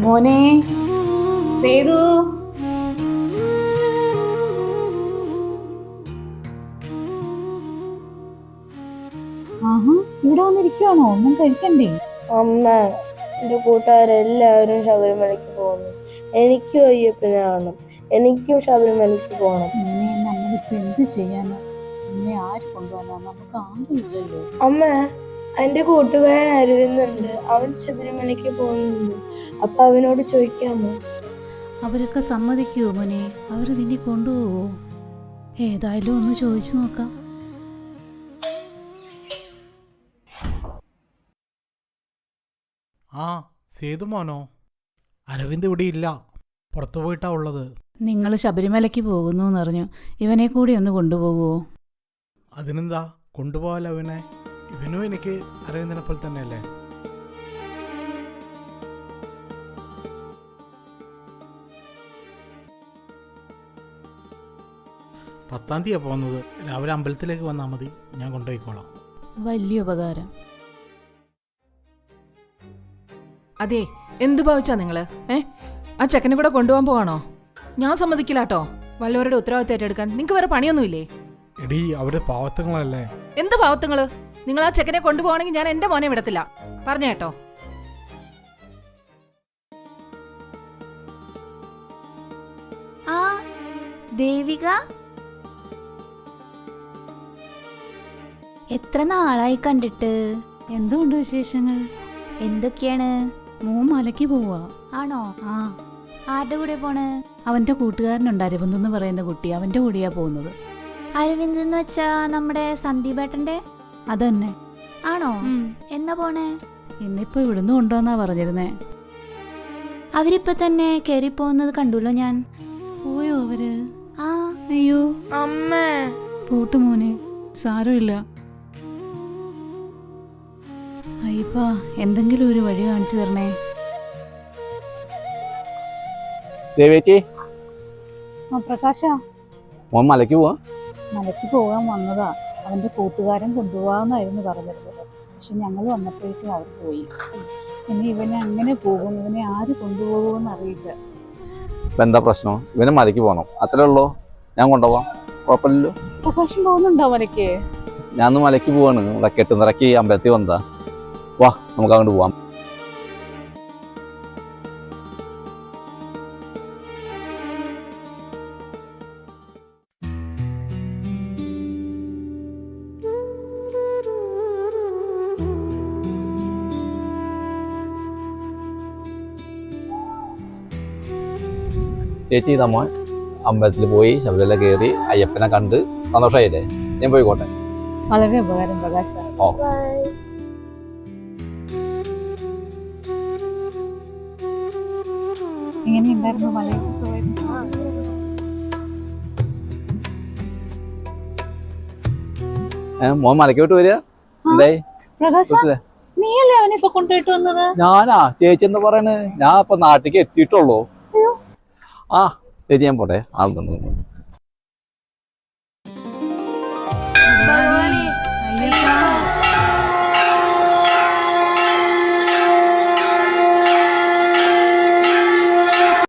മോനെ സേതു, ആഹാ ഇവിടെ വന്നിരിക്കുവാണോ? ഒന്നും കഴിക്കണ്ടേ? അമ്മ, എന്റെ കൂട്ടുകാരെല്ലാവരും ശബരിമലയ്ക്ക് പോകുന്നു. എനിക്കും അയ്യപ്പനെ കാണണം. എനിക്കും ശബരിമലയ്ക്ക് പോകണം. മോനെ നമ്മളിപ്പോ എന്ത് ചെയ്യാനാ? നിന്നെ ആര് കൊണ്ടുപോകാനാ? നമുക്ക് ആരും ഇല്ലല്ലോ. അമ്മ, എന്റെ കൂട്ടുകാരൻ അരവിന്ദുണ്ട്. അവൻ ശബരിമലയ്ക്ക് പോകുന്നുണ്ട്. അപ്പൊ അവനോട് ചോദിക്കാമോ? അവരൊക്കെ സമ്മതിക്കുവോ മോനെ? അവര് നിന്നെ കൊണ്ടുപോവോ? ഏതായാലും ഒന്ന് ചോദിച്ചു നോക്കാം. ആ, സേതു മോനോ? അരവിന്ദ് ഇവിടെ ഇല്ല, പുറത്തു പോയിട്ടാ ഉള്ളത്. നിങ്ങൾ ശബരിമലയ്ക്ക് പോകുന്നു എന്നറിഞ്ഞു. ഇവനെ കൂടി ഒന്ന് കൊണ്ടുപോകുമോ? അതിനെന്താ, കൊണ്ടുപോകാലോ അവനെ. ഇവനും എനിക്ക് അരവിന്ദനെ പോലെ തന്നെയല്ലേ. പത്താം തീയതിയാ പോകുന്നത്. രാവിലെ അമ്പലത്തിലേക്ക് വന്നാൽ മതി, ഞാൻ കൊണ്ടുപോയിക്കോളാം. വലിയ ഉപകാരം. അതെ, എന്ത് ഭാവിച്ചാ നിങ്ങള്? ആ ചെക്കനെ കൂടെ കൊണ്ടുപോകാൻ പോവാണോ? ഞാൻ സമ്മതിക്കില്ല കേട്ടോ. വല്ലവരുടെ ഉത്തരവാദിത്തം ഏറ്റെടുക്കാൻ നിങ്ങൾക്ക് വേറെ പണിയൊന്നുമില്ലേ? എടീ, അവിടെ പാവത്തങ്ങളല്ലേ. എന്ത് പാവത്തങ്ങള്? നിങ്ങൾ ആ ചെക്കനെ കൊണ്ടുപോകണമെങ്കിൽ ഞാൻ എന്റെ മോനെ വിടത്തില്ല, പറഞ്ഞ കേട്ടോ. ആ ദേവിക, എത്ര നാളായി കണ്ടിട്ട്. എന്തുകൊണ്ട് വിശേഷങ്ങൾ? എന്തൊക്കെയാണ്? മോൻ മലയ്ക്ക് പോവാ. ആണോ? ആ, ആരുടെ കൂടെ പോണ്? അവന്റെ കൂട്ടുകാരനുണ്ട് അരവിന്ദ് എന്ന് പറയുന്ന കുട്ടി, അവന്റെ കൂടെയാ പോകുന്നത്. അരവിന്ദ് എന്ന് വെച്ചാ നമ്മുടെ സന്ദീപേട്ടന്റെ? അതന്നെ. ആണോ? എന്നാ പോണേ? ഇന്നിപ്പോ ഇവിടുന്ന് കൊണ്ടുവന്നാ പറഞ്ഞിരുന്നേ. അവരിപ്പൊ തന്നെ കേറി പോകുന്നത് കണ്ടുല്ലോ ഞാൻ. പോയോ അവര്? ആ. അയ്യോ അമ്മ, പോട്ട് മോനെ, സാരമില്ല. അയ്യപ്പാ, എന്തെങ്കിലും ഒരു വഴി കാണിച്ചു തരണേ. ദേവേച്ചി, പ്രകാശ, മോൻ മലയ്ക്ക് പോവാ? മലയ്ക്ക് പോകാൻ വന്നതാ. അവന്റെ കൂട്ടുകാരൻ കൊണ്ടുപോകാന്നായിരുന്നു പറഞ്ഞിരുന്നത്. പക്ഷെ ഞങ്ങൾ വന്നപ്പോഴേക്കും അവർ പോയി. ഇനി ഇവനെ അങ്ങനെ പോകും, ഇവനെ ആര് കൊണ്ടുപോകുമെന്ന് അറിയില്ല. ഇപ്പം എന്താ പ്രശ്നം? ഇവന് മലയ്ക്ക് പോകണം, അത്രേ ഉള്ളൂ. ഞാൻ കൊണ്ടുപോവാം, കുഴപ്പമില്ലല്ലോ. പ്രകാശം പോകുന്നുണ്ടോ മലയ്ക്ക്? ഞാൻ മലയ്ക്ക് പോവാണ്. ഇവിടെ കെട്ടുനിറക്കി അമ്പലത്തിൽ വന്നതാ. വാ, നമുക്ക് അങ്ങോട്ട് പോവാം. ചേച്ചി, നമ്മൾ അമ്പലത്തിൽ പോയി ശബരിമല കയറി അയ്യപ്പനെ കണ്ട് സന്തോഷമായില്ലേ? ഞാൻ പോയിക്കോട്ടെ. വളരെ ഉപകാരം പ്രകാശ. ഓ, എങ്ങനെയുണ്ടായിരുന്നു മലയിൽ പോയത്? മോൻ മലയ്ക്ക് വിട്ട് വരിക? എന്തായി? പ്രകാശ, നീയല്ലേ അവനെ ഇപ്പൊ കൊണ്ടുപോയിട്ട് വന്നത്? ഞാനാ? ചേച്ചി എന്താ പറയണേ? ഞാൻ ഇപ്പൊ നാട്ടിലേക്ക് എത്തിയിട്ടുള്ളൂ. ആ ചേച്ചി, ഞാൻ പോട്ടെ. ആൾ